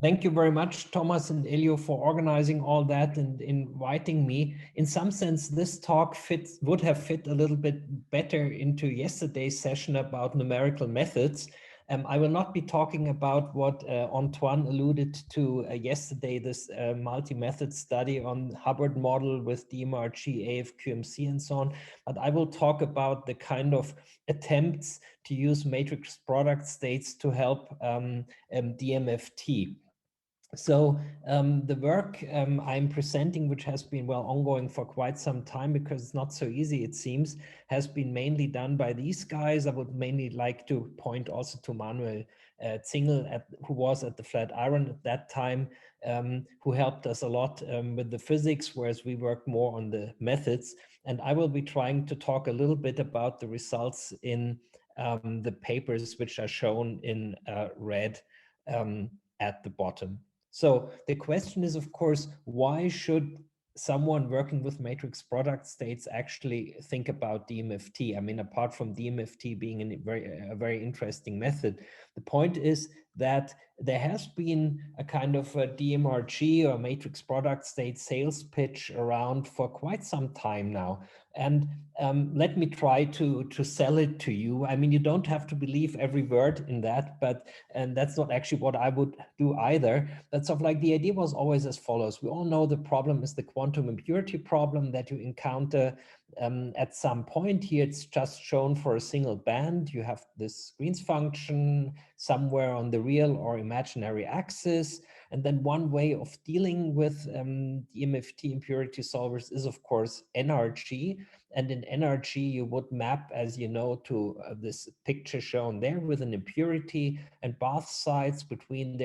Thank you very much, Thomas and Elio, for organizing all that and inviting me. In some sense, this talk would have fit a little bit better into yesterday's session about numerical methods. I will not be talking about what Antoine alluded to yesterday, this multi-method study on Hubbard model with DMRG, AFQMC, and so on. But I will talk about the kind of attempts to use matrix product states to help DMFT. So the work I'm presenting, which has been ongoing for quite some time because it's not so easy, it seems, has been mainly done by these guys. I would mainly like to point also to Manuel Zingel, who was at the Flatiron at that time, who helped us a lot with the physics, whereas we worked more on the methods. And I will be trying to talk a little bit about the results in the papers, which are shown in red at the bottom. So the question is, of course, why should someone working with matrix product states actually think about DMFT? I mean, apart from DMFT being a very interesting method, the point is that there has been a kind of a DMRG or matrix product state sales pitch around for quite some time now. And let me try to sell it to you. I mean, you don't have to believe every word in that, and that's not actually what I would do either. But sort of like the idea was always as follows. We all know the problem is the quantum impurity problem that you encounter at some point. Here it's just shown for a single band. You have this Green's function somewhere on the real or imaginary axis. And then one way of dealing with the MFT impurity solvers is, of course, NRG. And in NRG, you would map, as you know, to this picture shown there with an impurity and bath sites between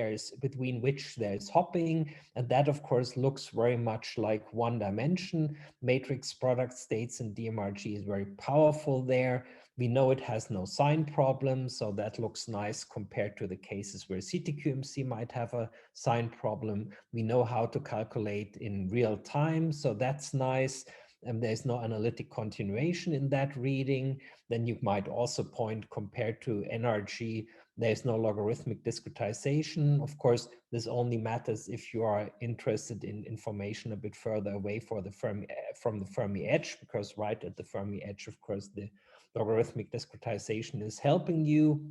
which there is hopping. And that, of course, looks very much like one dimension. Matrix product states in DMRG is very powerful there. We know it has no sign problem, so that looks nice compared to the cases where CTQMC might have a sign problem. We know how to calculate in real time, so that's nice. And there's no analytic continuation in that reading. Then you might also point, compared to NRG, there's no logarithmic discretization. Of course, this only matters if you are interested in information a bit further away from the Fermi edge, because right at the Fermi edge, of course, the logarithmic discretization is helping you.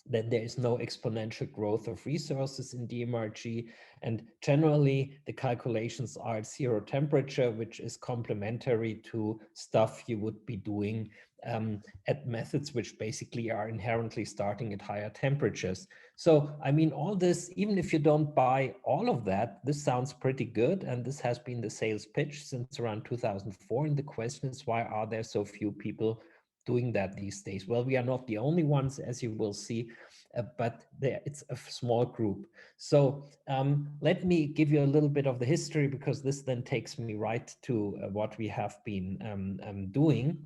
Then there is no exponential growth of resources in DMRG. And generally, the calculations are at zero temperature, which is complementary to stuff you would be doing at methods which basically are inherently starting at higher temperatures. So, I mean, all this, even if you don't buy all of that, this sounds pretty good. And this has been the sales pitch since around 2004. And the question is, why are there so few people doing that these days? Well, we are not the only ones, as you will see, but it's a small group. So let me give you a little bit of the history, because this then takes me right to what we have been doing.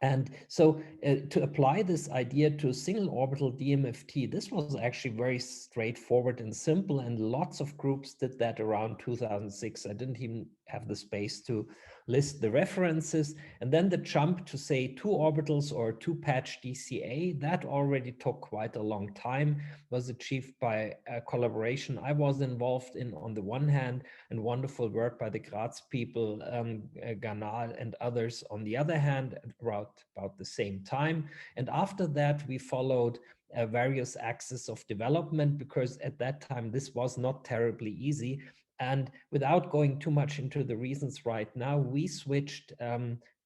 And so to apply this idea to single orbital DMFT, this was actually very straightforward and simple, and lots of groups did that around 2006. I didn't even have the space to list the references. And then the jump to say 2 orbitals or 2-patch DCA, that already took quite a long time, was achieved by a collaboration I was involved in on the one hand, and wonderful work by the Graz people, Ganal and others on the other hand, about the same time. And after that, we followed various axes of development, because at that time, this was not terribly easy. And without going too much into the reasons right now, we switched,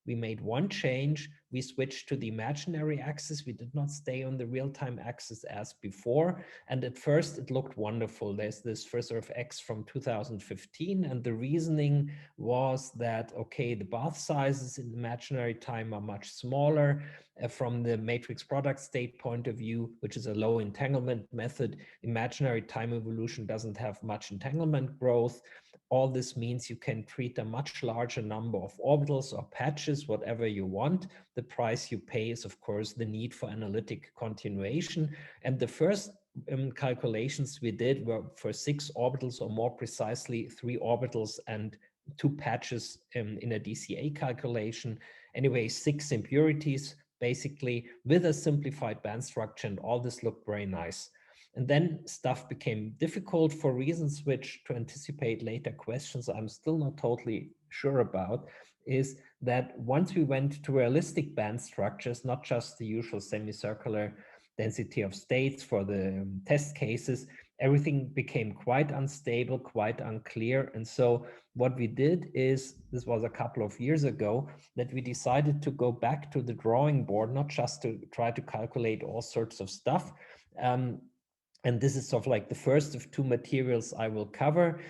we made one change. We switched to the imaginary axis. We did not stay on the real-time axis as before. And at first it looked wonderful. There's this Frisor of X from 2015. And the reasoning was that, okay, the bath sizes in imaginary time are much smaller. From the matrix product state point of view, which is a low entanglement method, imaginary time evolution doesn't have much entanglement growth. All this means you can treat a much larger number of orbitals or patches, whatever you want. The price you pay is, of course, the need for analytic continuation. And the first calculations we did were for 6 orbitals, or more precisely 3 orbitals and 2 patches in a DCA calculation. Anyway, 6 impurities, basically, with a simplified band structure, and all this looked very nice. And then stuff became difficult for reasons which, to anticipate later questions, I'm still not totally sure about, is that once we went to realistic band structures, not just the usual semicircular density of states for the test cases, everything became quite unstable, quite unclear. And so what we did is, this was a couple of years ago, that we decided to go back to the drawing board, not just to try to calculate all sorts of stuff. And this is sort of like the first of two materials I will cover.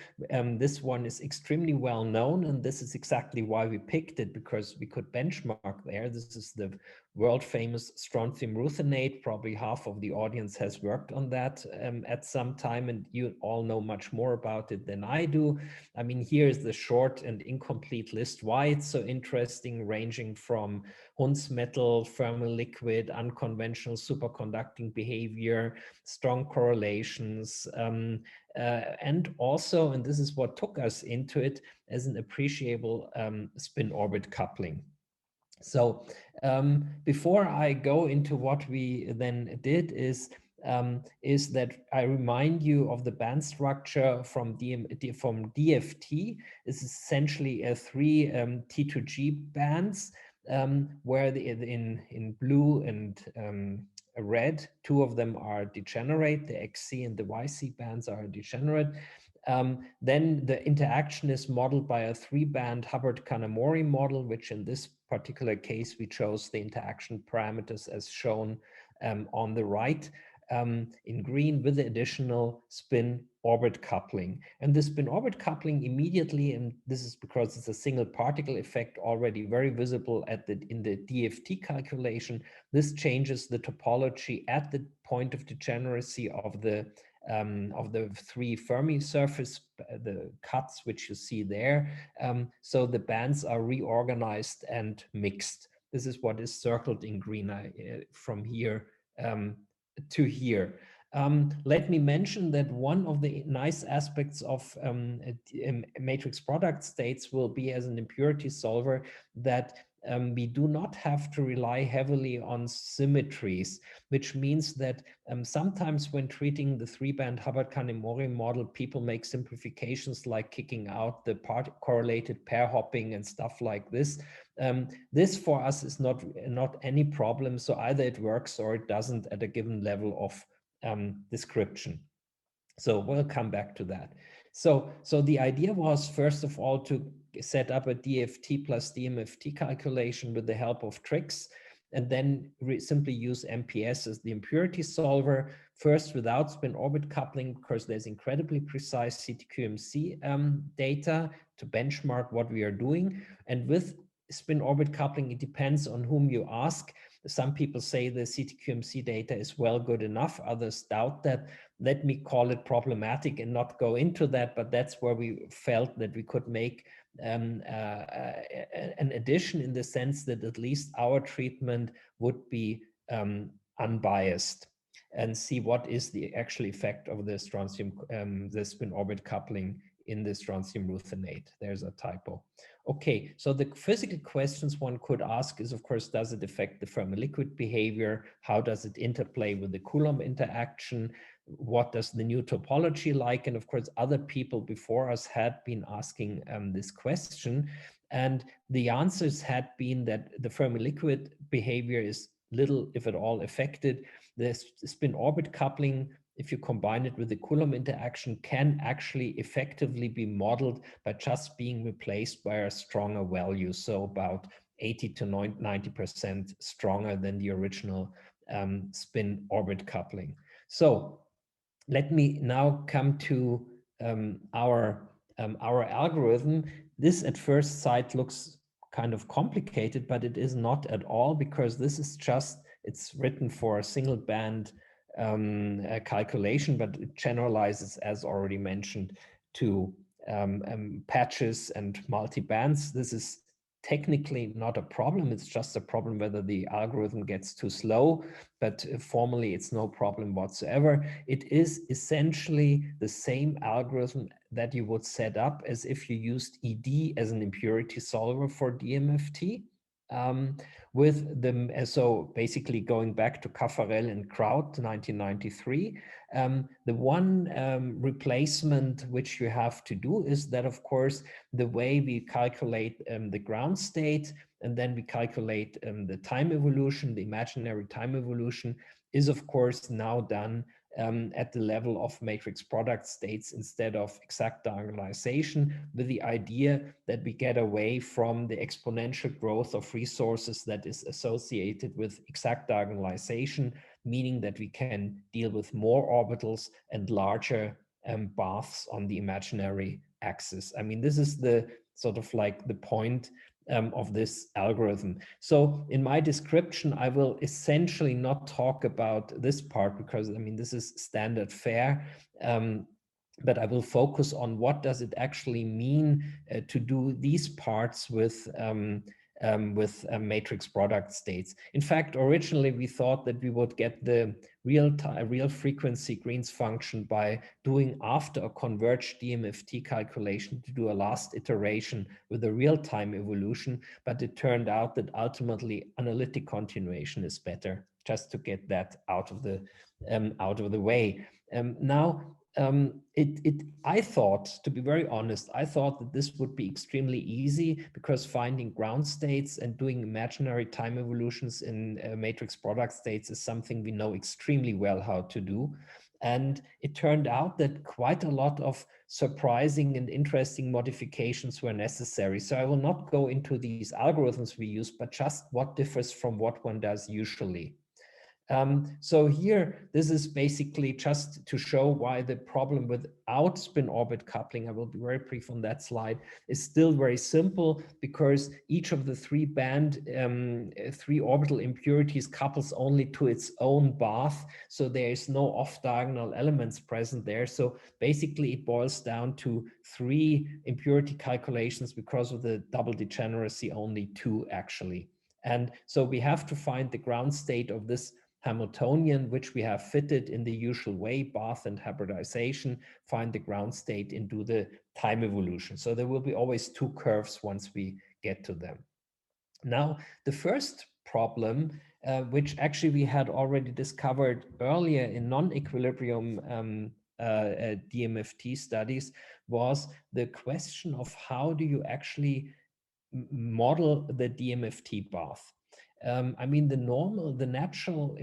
This one is extremely well known, and this is exactly why we picked it, because we could benchmark there. This is the world famous strontium ruthenate. Probably half of the audience has worked on that at some time, and you all know much more about it than I do. I mean, here is the short and incomplete list why it's so interesting, ranging from Hund's metal, thermal liquid, unconventional superconducting behavior, strong correlations, and also, and this is what took us into it, as an appreciable spin-orbit coupling. So before I go into what we then did is that I remind you of the band structure from DFT. It's essentially a three T2G bands, where in blue and red, two of them are degenerate, the XC and the YC bands are degenerate. Then the interaction is modeled by a three-band Hubbard-Kanamori model, which in this particular case, we chose the interaction parameters as shown on the right in green, with the additional spin-orbit coupling. And the spin-orbit coupling immediately, and this is because it's a single particle effect already very visible in the DFT calculation, this changes the topology at the point of degeneracy of the three Fermi surface, the cuts which you see there. So the bands are reorganized and mixed. This is what is circled in green from here to here. Let me mention that one of the nice aspects of matrix product states will be, as an impurity solver, that we do not have to rely heavily on symmetries, which means that sometimes when treating the three-band Hubbard-Kanamori model, people make simplifications like kicking out the correlated pair hopping and stuff like this. This for us is not any problem. So either it works or it doesn't at a given level of description. So we'll come back to that. So the idea was, first of all, to set up a DFT plus DMFT calculation with the help of tricks, and then simply use MPS as the impurity solver, first without spin-orbit coupling, because there's incredibly precise CNQM data to benchmark what we are doing. And with spin-orbit coupling, it depends on whom you ask. Some people say the CNQM data is well good enough, others doubt that. Let me call it problematic and not go into that, but that's where we felt that we could make an addition, in the sense that at least our treatment would be unbiased, and see what is the actual effect of the strontium, the spin-orbit coupling in the strontium ruthenate. There's a typo. Okay, so the physical questions one could ask is, of course, does it affect the Fermi-liquid behavior? How does it interplay with the Coulomb interaction? What does the new topology like? And of course, other people before us had been asking this question. And the answers had been that the Fermi-liquid behavior is little, if at all, affected. The spin-orbit coupling, if you combine it with the Coulomb interaction, can actually effectively be modeled by just being replaced by a stronger value. So about 80 to 90% stronger than the original spin-orbit coupling. So let me now come to our algorithm. This at first sight looks kind of complicated, but it is not at all, because this is just, it's written for a single band calculation, but it generalizes, as already mentioned, to patches and multi-bands. This is technically not a problem. It's just a problem whether the algorithm gets too slow, but formally it's no problem whatsoever. It is essentially the same algorithm that you would set up as if you used ED as an impurity solver for DMFT. Um, with the so basically going back to Caffarel and Kraut 1993, the one replacement which you have to do is that, of course, the way we calculate the ground state and then we calculate the time evolution, the imaginary time evolution, is of course now done at the level of matrix product states instead of exact diagonalization, with the idea that we get away from the exponential growth of resources that is associated with exact diagonalization, meaning that we can deal with more orbitals and larger paths on the imaginary axis. I mean, this is the sort of like the point of this algorithm. So in my description, I will essentially not talk about this part because, I mean, this is standard fare. But I will focus on what does it actually mean to do these parts with matrix product states. In fact, originally we thought that we would get the real frequency Green's function by doing, after a converged DMFT calculation, to do a last iteration with a real-time evolution, but it turned out that ultimately analytic continuation is better, just to get that out of the way. Now, I thought, to be very honest, I thought that this would be extremely easy because finding ground states and doing imaginary time evolutions in matrix product states is something we know extremely well how to do. And it turned out that quite a lot of surprising and interesting modifications were necessary. So I will not go into these algorithms we use, but just what differs from what one does usually. So here, this is basically just to show why the problem without spin orbit coupling, I will be very brief on that slide, is still very simple, because each of the three orbital impurities couples only to its own bath. So there is no off-diagonal elements present there. So basically it boils down to 3 impurity calculations because of the double degeneracy, only 2 actually. And so we have to find the ground state of this Hamiltonian, which we have fitted in the usual way, bath and hybridization, find the ground state and do the time evolution. So there will be always 2 curves once we get to them. Now, the first problem, which actually we had already discovered earlier in non-equilibrium DMFT studies, was the question of how do you actually model the DMFT bath. I mean, the natural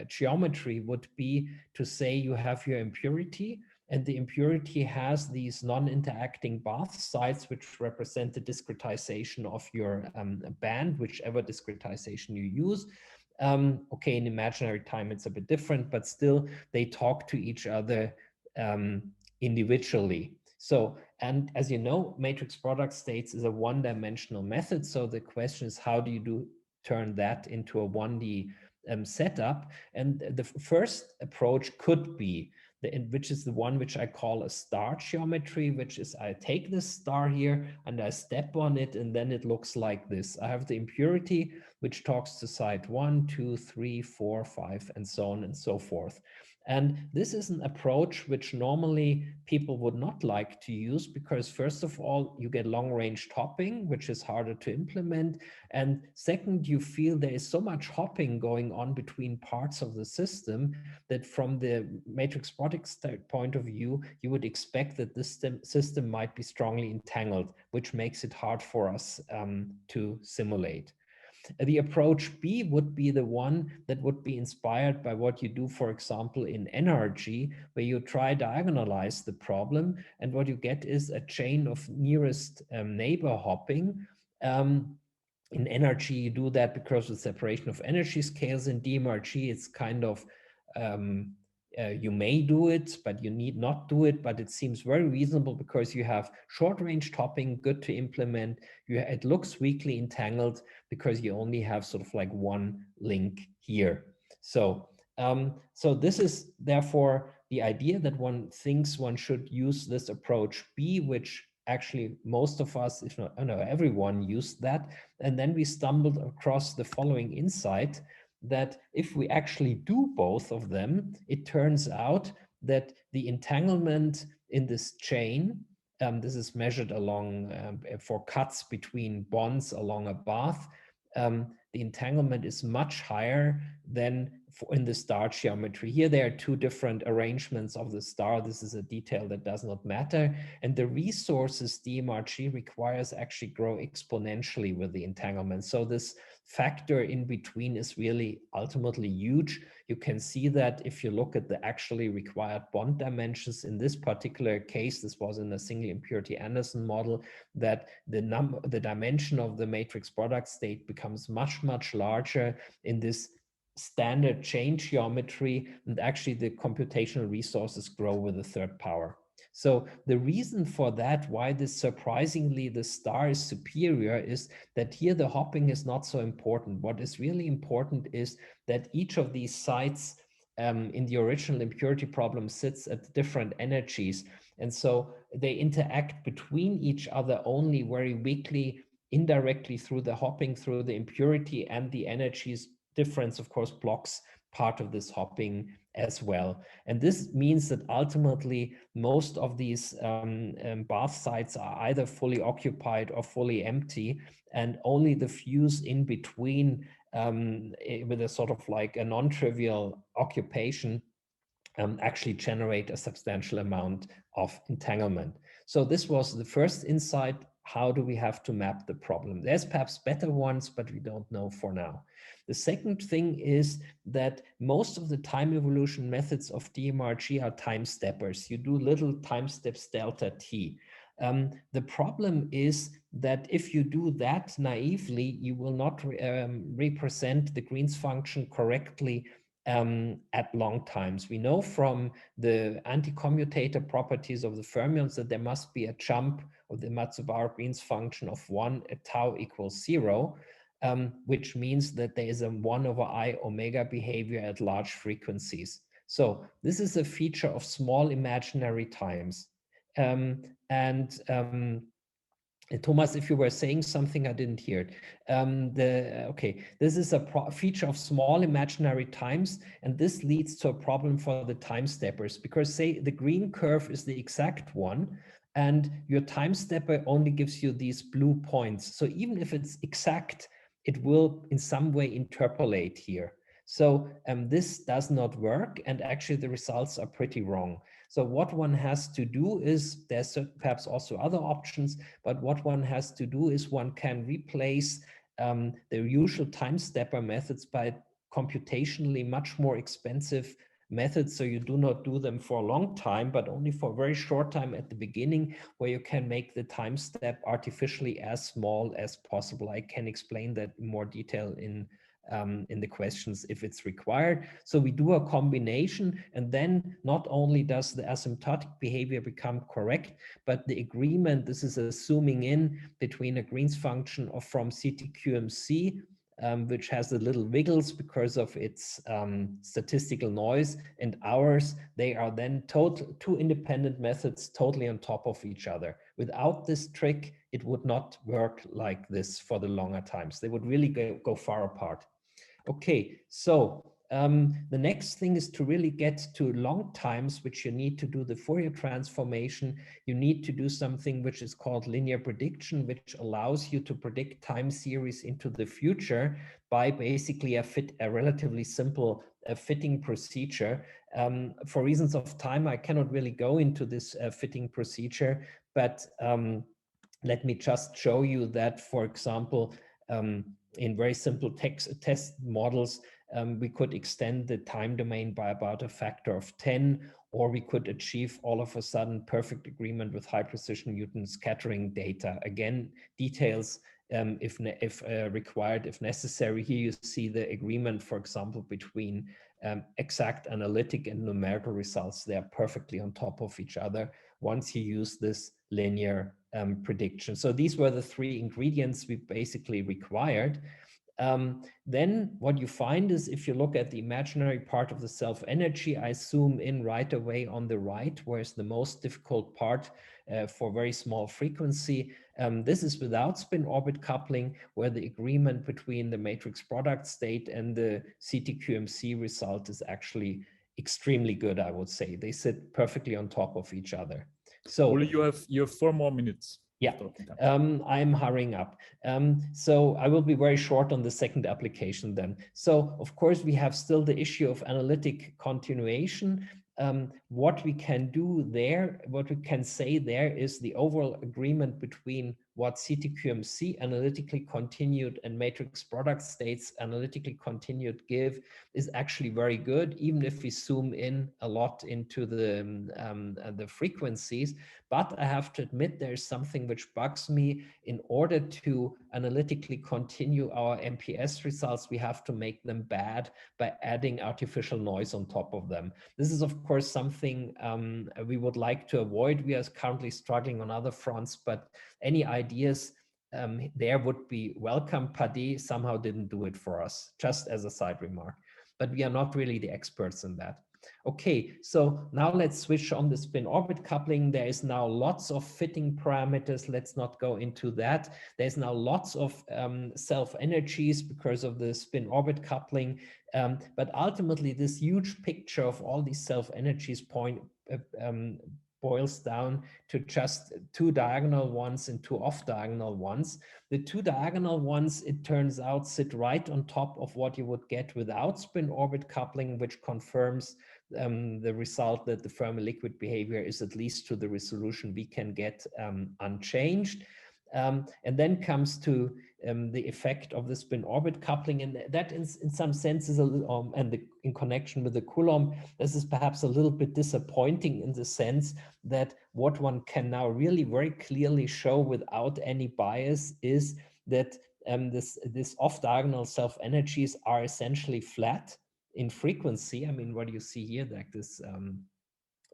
geometry would be to say you have your impurity, and the impurity has these non-interacting bath sites, which represent the discretization of your band, whichever discretization you use. Okay, in imaginary time, it's a bit different, but still they talk to each other individually. So, and as you know, matrix product states is a one-dimensional method. So the question is, how do you turn that into a 1D setup? And the first approach could be, which is the one which I call a star geometry, which is I take this star here and I step on it, and then it looks like this. I have the impurity, which talks to site 1, 2, 3, 4, 5, and so on and so forth. And this is an approach which normally people would not like to use, because first of all, you get long-range hopping, which is harder to implement. And second, you feel there is so much hopping going on between parts of the system that from the matrix product point of view, you would expect that this system might be strongly entangled, which makes it hard for us to simulate. The approach B would be the one that would be inspired by what you do, for example, in NRG, where you try diagonalize the problem, and what you get is a chain of nearest neighbor hopping. In NRG, you do that because of the separation of energy scales. In DMRG, it's kind of you may do it, but you need not do it, but it seems very reasonable because you have short-range hopping, good to implement. It looks weakly entangled because you only have sort of like one link here. So, so this is therefore the idea that one thinks one should use this approach B, which actually most of us, if not, no, everyone used that. And then we stumbled across the following insight, that if we actually do both of them, it turns out that the entanglement in this chain This is measured along for cuts between bonds along a path. The entanglement is much higher than in the star geometry. Here there are two different arrangements of the star. This is a detail that does not matter. And the resources DMRG requires actually grow exponentially with the entanglement. So this factor in between is really ultimately huge. You can see that if you look at the actually required bond dimensions in this particular case, this was in a single impurity Anderson model, that the dimension of the matrix product state becomes much larger in this standard chain geometry, and actually the computational resources grow with the third power. So the reason for that, why this surprisingly the star is superior, is that here the hopping is not so important. What is really important is that each of these sites in the original impurity problem sits at different energies. And so they interact between each other only very weakly, indirectly through the hopping, through the impurity, and the energies difference, of course, blocks part of this hopping as well. And this means that ultimately most of these bath sites are either fully occupied or fully empty, and only the fuse in between with a sort of like a non-trivial occupation actually generate a substantial amount of entanglement. So this was the first insight. How do we have to map the problem? There's perhaps better ones, but we don't know for now. The second thing is that most of the time evolution methods of DMRG are time steppers. You do little time steps delta t. The problem is that if you do that naively, you will not represent the Green's function correctly at long times. We know from the anti-commutator properties of the fermions that there must be a jump of the Matsubara-Green's function of 1 at tau equals 0, which means that there is a 1 over I omega behavior at large frequencies. So this is a feature of small imaginary times. Thomas, if you were saying something, I didn't hear it. Okay, this is a feature of small imaginary times, and this leads to a problem for the time steppers, because say the green curve is the exact one, and your time stepper only gives you these blue points. So even if it's exact, it will in some way interpolate here. So this does not work, and actually the results are pretty wrong. So what one has to do is, there's perhaps also other options, but what one has to do is one can replace the usual time stepper methods by computationally much more expensive methods. So you do not do them for a long time, but only for a very short time at the beginning, where you can make the time step artificially as small as possible. I can explain that in more detail in the questions if it's required. So we do a combination, and then not only does the asymptotic behavior become correct, but the agreement, this is a zooming in between a Green's function of from CTQMC, which has the little wiggles because of its statistical noise, and ours, they are then two independent methods totally on top of each other. Without this trick, it would not work like this for the longer times. They would really go far apart. Okay, so the next thing is to really get to long times, which you need to do the Fourier transformation. You need to do something which is called linear prediction, which allows you to predict time series into the future by basically a relatively simple fitting procedure. For reasons of time, I cannot really go into this fitting procedure, but let me just show you that, for example, in very simple test models, we could extend the time domain by about a factor of 10, or we could achieve all of a sudden perfect agreement with high precision Newton scattering data. Again, details if required, if necessary. Here you see the agreement, for example, between exact analytic and numerical results. They are perfectly on top of each other once you use this linear prediction. So these were the three ingredients we basically required. Then what you find is, if you look at the imaginary part of the self-energy, I zoom in right away on the right, where's the most difficult part for very small frequency. This is without spin orbit coupling, where the agreement between the matrix product state and the CTQMC result is actually extremely good, I would say. They sit perfectly on top of each other. So you have 4 more minutes. yeah, I'm hurrying up. So I will be very short on the second application then. So of course we have still the issue of analytic continuation. What we can do there, what we can say there is the overall agreement between what CTQMC analytically continued and matrix product states analytically continued give is actually very good, even if we zoom in a lot into the frequencies. But I have to admit there's something which bugs me. In order to analytically continue our MPS results, we have to make them bad by adding artificial noise on top of them. This is, of course, something we would like to avoid. We are currently struggling on other fronts, but any ideas there would be welcome. Paddy somehow didn't do it for us, just as a side remark. But we are not really the experts in that. Okay, so now let's switch on the spin-orbit coupling. There is now lots of fitting parameters. Let's not go into that. There's now lots of self-energies because of the spin-orbit coupling. But ultimately, this huge picture of all these self-energies boils down to just 2 diagonal ones and 2 off-diagonal ones. The 2 diagonal ones, it turns out, sit right on top of what you would get without spin-orbit coupling, which confirms the result that the Fermi-liquid behavior is at least to the resolution we can get unchanged. And then comes to the effect of the spin-orbit coupling, and that in some sense is a little, in connection with the Coulomb, this is perhaps a little bit disappointing in the sense that what one can now really very clearly show without any bias is that this off-diagonal self-energies are essentially flat in frequency. I mean, what do you see here? Like this,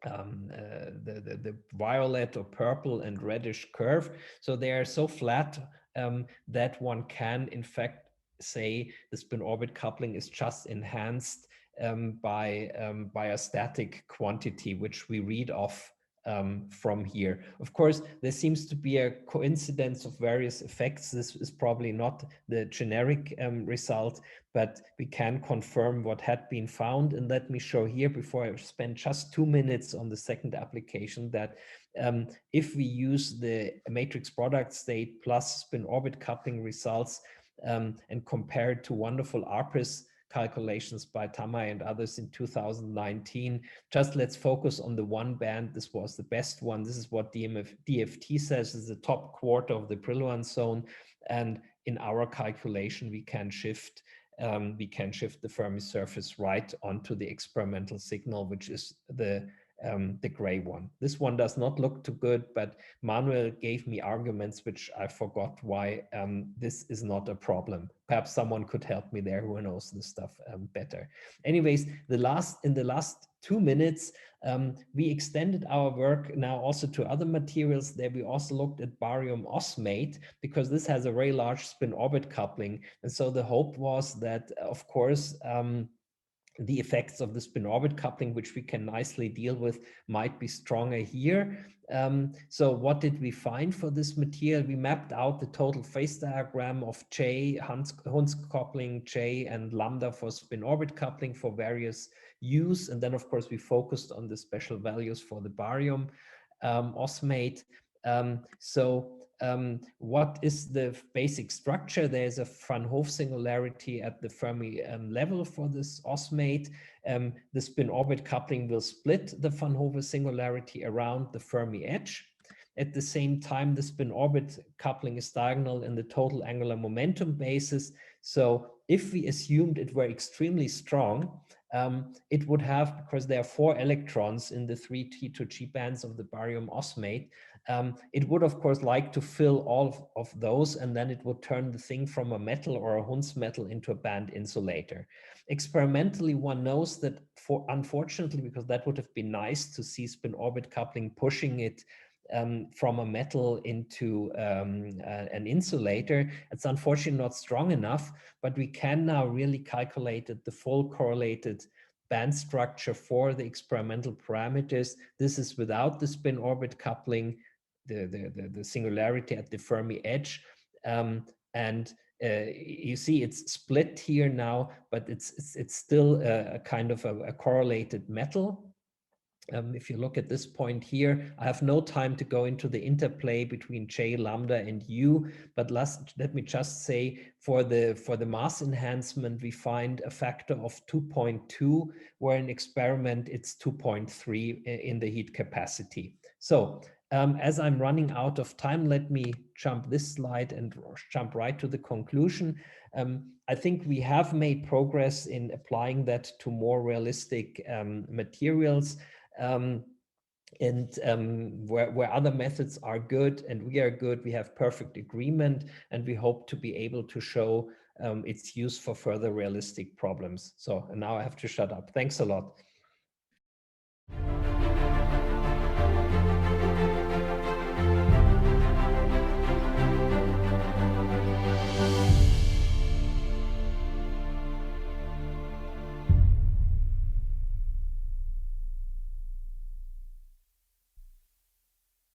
the violet or purple and reddish curve. So they are so flat that one can, in fact, say the spin-orbit coupling is just enhanced by a static quantity, which we read off from here. Of course, there seems to be a coincidence of various effects. This is probably not the generic result, but we can confirm what had been found. And let me show here, before I spend just 2 minutes on the second application, that if we use the matrix product state plus spin-orbit coupling results and compare it to wonderful ARPIS calculations by Tamay and others in 2019. Just let's focus on the one band. This was the best one. This is what DFT says is the top quarter of the Brillouin zone. And in our calculation, we can shift the Fermi surface right onto the experimental signal, which is the gray one. This one does not look too good, but Manuel gave me arguments which I forgot why this is not a problem. Perhaps someone could help me there who knows this stuff better. Anyways, in the last 2 minutes, we extended our work now also to other materials. There we also looked at barium osmate, because this has a very large spin-orbit coupling. And so the hope was that, of course, the effects of the spin-orbit coupling, which we can nicely deal with, might be stronger here. So what did we find for this material? We mapped out the total phase diagram of J, Hund's coupling, J, and lambda for spin-orbit coupling for various U's. And then, of course, we focused on the special values for the barium osmate. What is the basic structure? There's a Van Hove singularity at the Fermi level for this osmate. The spin-orbit coupling will split the Van Hove singularity around the Fermi edge. At the same time, the spin-orbit coupling is diagonal in the total angular momentum basis. So if we assumed it were extremely strong, it would have, because there are 4 electrons in the 3 T2G bands of the barium osmate, it would, of course, like to fill all of those, and then it would turn the thing from a metal or a Hund's metal into a band insulator. Experimentally, one knows that, unfortunately, because that would have been nice to see spin-orbit coupling pushing it from a metal into an insulator. It's unfortunately not strong enough, but we can now really calculate the full correlated band structure for the experimental parameters. This is without the spin-orbit coupling, the singularity at the Fermi edge. You see it's split here now, but it's still a kind of a correlated metal. If you look at this point here, I have no time to go into the interplay between J, lambda, and U, but let me just say for the mass enhancement, we find a factor of 2.2, where in experiment it's 2.3 in the heat capacity. So as I'm running out of time, let me jump this slide and jump right to the conclusion. I think we have made progress in applying that to more realistic materials. Where other methods are good and we are good, we have perfect agreement, and we hope to be able to show its use for further realistic problems. So and now I have to shut up. Thanks a lot.